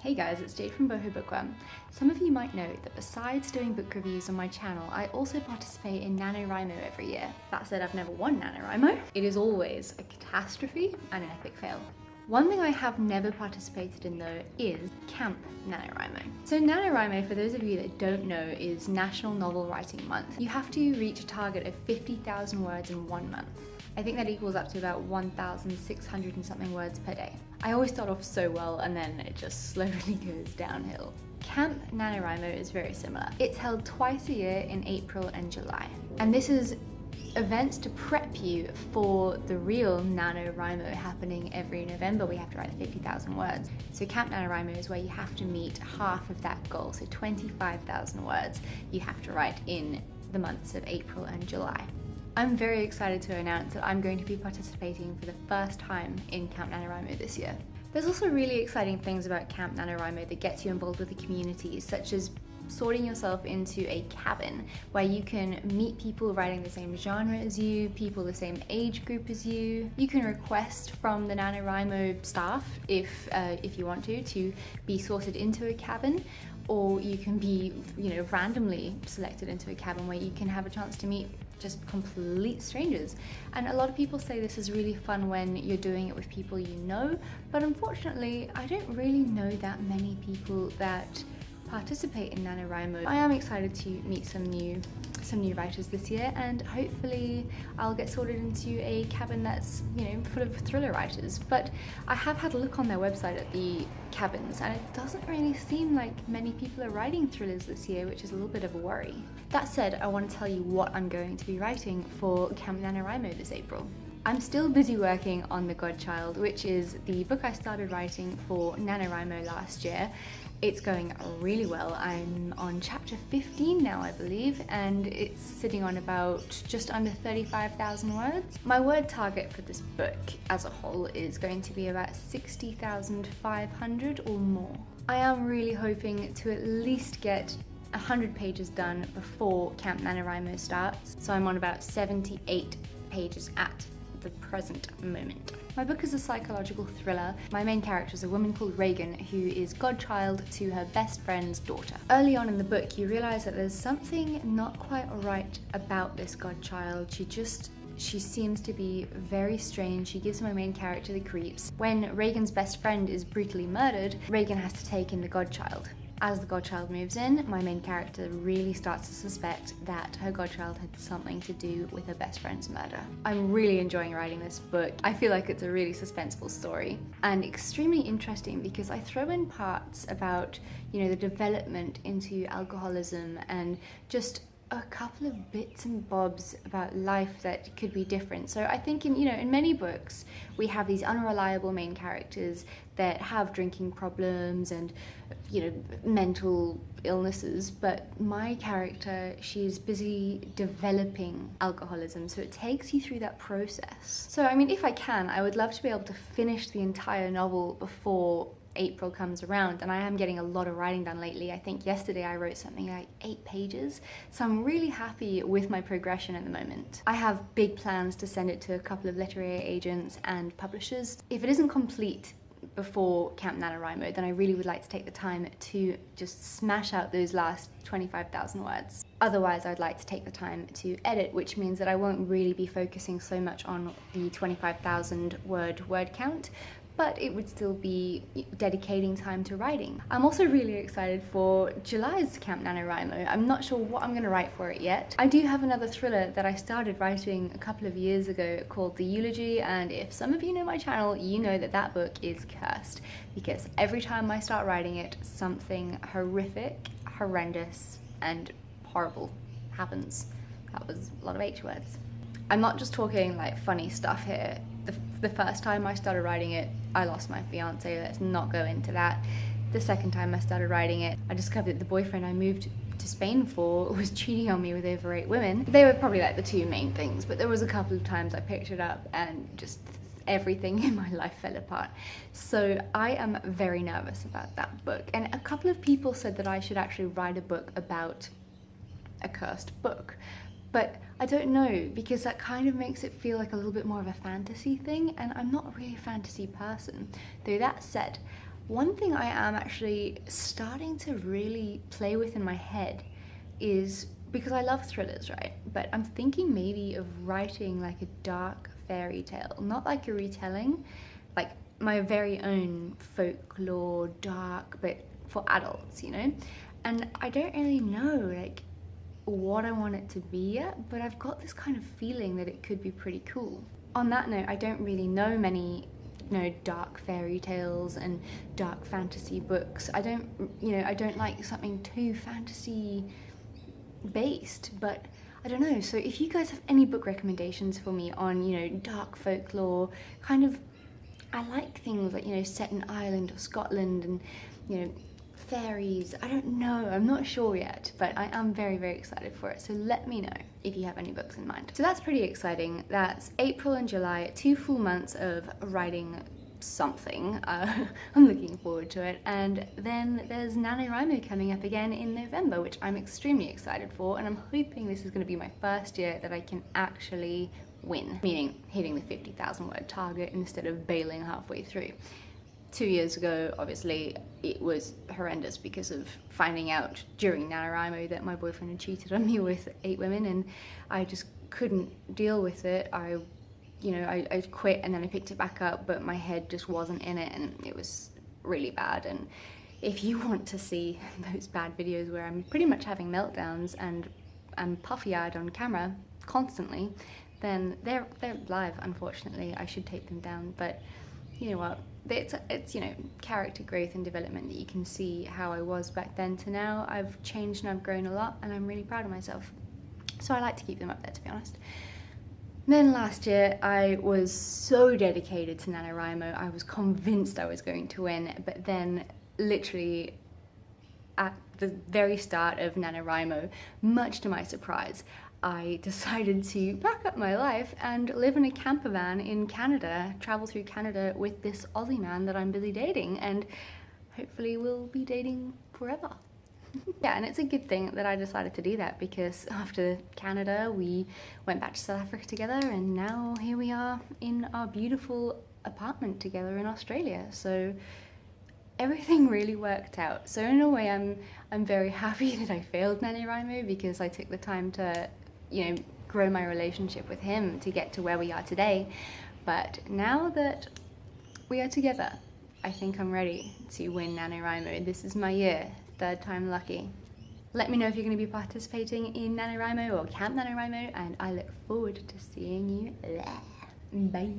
Hey guys, it's Jade from Boho Bookworm. Some of you might know that besides doing book reviews on my channel, I also participate in NaNoWriMo every year. That said, I've never won NaNoWriMo. It is always a catastrophe and an epic fail. One thing I have never participated in though is Camp NaNoWriMo. So NaNoWriMo, for those of you that don't know, is National Novel Writing Month. You have to reach a target of 50,000 words in 1 month. I think that equals up to about 1,600 and something words per day. I always start off so well and then it just slowly goes downhill. Camp NaNoWriMo is very similar. It's held twice a year in April and July. And this is events to prep you for the real NaNoWriMo happening every November. We have to write 50,000 words. So Camp NaNoWriMo is where you have to meet half of that goal. So 25,000 words you have to write in the months of April and July. I'm very excited to announce that I'm going to be participating for the first time in Camp NaNoWriMo this year. There's also really exciting things about Camp NaNoWriMo that gets you involved with the community, such as sorting yourself into a cabin where you can meet people writing the same genre as you, people the same age group as you. You can request from the NaNoWriMo staff if you want to be sorted into a cabin, or you can be, randomly selected into a cabin where you can have a chance to meet just complete strangers. And a lot of people say this is really fun when you're doing it with people you know, but unfortunately I don't really know that many people that participate in NaNoWriMo. I am excited to meet some new writers this year, and hopefully I'll get sorted into a cabin that's, full of thriller writers. But I have had a look on their website at the cabins and it doesn't really seem like many people are writing thrillers this year, which is a little bit of a worry. That said, I want to tell you what I'm going to be writing for Camp NaNoWriMo this April. I'm still busy working on The Godchild, which is the book I started writing for NaNoWriMo last year. It's going really well. I'm on chapter 15 now, I believe, and it's sitting on about just under 35,000 words. My word target for this book as a whole is going to be about 60,500 or more. I am really hoping to at least get 100 pages done before Camp NaNoWriMo starts, so I'm on about 78 pages at the present moment. My book is a psychological thriller. My main character is a woman called Reagan, who is godchild to her best friend's daughter. Early on in the book, you realize that there's something not quite right about this godchild. She seems to be very strange. She gives my main character the creeps. When Reagan's best friend is brutally murdered, Reagan has to take in the godchild. As the godchild moves in, my main character really starts to suspect that her godchild had something to do with her best friend's murder. I'm really enjoying writing this book. I feel like it's a really suspenseful story and extremely interesting because I throw in parts about, the development into alcoholism and just a couple of bits and bobs about life that could be different. So I think in many books we have these unreliable main characters that have drinking problems and mental illnesses, but my character, she's busy developing alcoholism, so it takes you through that process. So if I can, I would love to be able to finish the entire novel before April comes around, and I am getting a lot of writing done lately. I think yesterday I wrote something like 8 pages, so I'm really happy with my progression at the moment. I have big plans to send it to a couple of literary agents and publishers. If it isn't complete before Camp NaNoWriMo, then I really would like to take the time to just smash out those last 25,000 words. Otherwise, I'd like to take the time to edit, which means that I won't really be focusing so much on the 25,000 word count, but it would still be dedicating time to writing. I'm also really excited for July's Camp NaNoWriMo. I'm not sure what I'm going to write for it yet. I do have another thriller that I started writing a couple of years ago called The Eulogy, and if some of you know my channel, you know that book is cursed because every time I start writing it, something horrific, horrendous, and horrible happens. That was a lot of H words. I'm not just talking like funny stuff here. The first time I started writing it, I lost my fiance. Let's not go into that. The second time I started writing it, I discovered that the boyfriend I moved to Spain for was cheating on me with over 8 women. They were probably like the 2 main things, but there was a couple of times I picked it up and just everything in my life fell apart. So I am very nervous about that book. And a couple of people said that I should actually write a book about a cursed book. But I don't know, because that kind of makes it feel like a little bit more of a fantasy thing, and I'm not really a fantasy person. Though that said, One thing I am actually starting to really play with in my head is, because I love thrillers, right? But I'm thinking maybe of writing like a dark fairy tale, not like a retelling, like my very own folklore, dark, but for adults, you know? And I don't really know like what I want it to be yet, but I've got this kind of feeling that it could be pretty cool. On that note, I don't really know many, you know, dark fairy tales and dark fantasy books. I don't like something too fantasy based, but I don't know. So if you guys have any book recommendations for me on, you know, dark folklore, kind of, I like things like, you know, set in Ireland or Scotland and, you know, fairies. I don't know, I'm not sure yet, but I am very, very excited for it. So let me know if you have any books in mind. So that's pretty exciting. That's April and July, 2 full months of writing something. I'm looking forward to it. And then there's NaNoWriMo coming up again in November, which I'm extremely excited for, and I'm hoping this is going to be my first year that I can actually win, meaning hitting the 50,000 word target instead of bailing halfway through. 2 years ago, obviously, it was horrendous because of finding out during NaNoWriMo that my boyfriend had cheated on me with 8 women, and I just couldn't deal with it. I quit and then I picked it back up, but my head just wasn't in it, and it was really bad. And if you want to see those bad videos where I'm pretty much having meltdowns and I'm puffy-eyed on camera constantly, then they're live, unfortunately. I should take them down, but you know what? It's you know, character growth and development that you can see how I was back then to now. I've changed and I've grown a lot, and I'm really proud of myself. So I like to keep them up there, to be honest. Then last year, I was so dedicated to NaNoWriMo. I was convinced I was going to win, but then literally at the very start of NaNoWriMo, much to my surprise, I decided to pack up my life and live in a camper van in Canada, travel through Canada with this Aussie man that I'm busy dating, and hopefully we'll be dating forever. Yeah, and it's a good thing that I decided to do that, because after Canada we went back to South Africa together, and now here we are in our beautiful apartment together in Australia. So everything really worked out. So in a way, I'm very happy that I failed NaNoWriMo, because I took the time to, you know, grow my relationship with him to get to where we are today. But now that we are together, I think I'm ready to win NaNoWriMo. This is my year, 3rd time lucky. Let me know if you're going to be participating in NaNoWriMo or Camp NaNoWriMo, and I look forward to seeing you there. Bye.